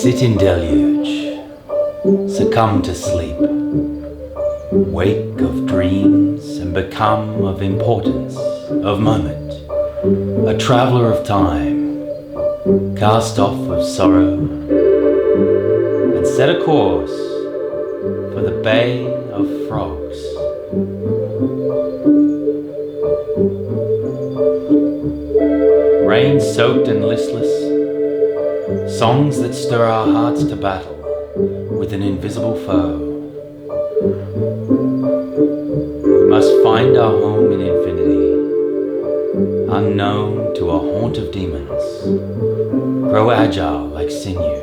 Sit in deluge, succumb to sleep, wake of dreams and become of importance, of moment, a traveller of time, cast off of sorrow and set a course for the Bay of Frogs. Rain-soaked and listless, songs that stir our hearts to battle with an invisible foe. We must find our home in infinity, unknown to a haunt of demons. Grow agile like sinew,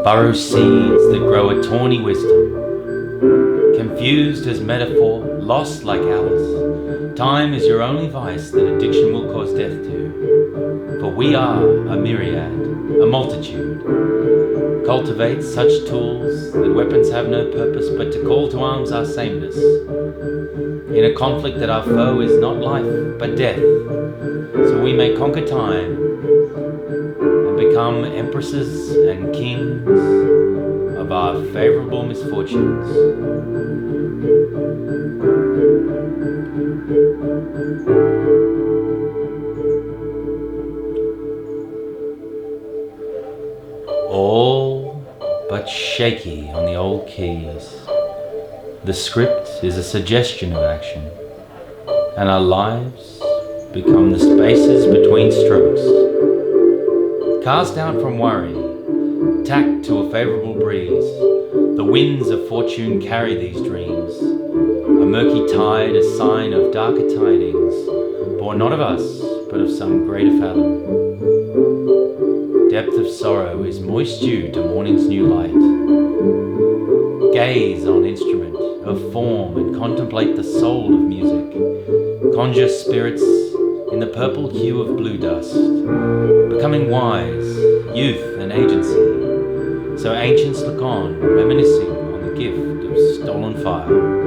burrow seeds that grow a tawny wisdom. Confused as metaphor, lost like Alice, time is your only vice that addiction will cause death to. For we are a myriad, a multitude. Cultivate such tools that weapons have no purpose but to call to arms our sameness. In a conflict that our foe is not life but death, so we may conquer time and become empresses and kings of our favorable misfortunes. All but shaky on the old keys. The script is a suggestion of action, and our lives become the spaces between strokes. Cast out from worry, tacked to a favourable breeze, the winds of fortune carry these dreams. A murky tide, a sign of darker tidings, born not of us, but of some greater fathom. Depth of sorrow is moist dew to morning's new light. Gaze on instrument of form and contemplate the soul of music. Conjure spirits in the purple hue of blue dust, becoming wise, youth and agency. So ancients look on, reminiscing on the gift of stolen fire.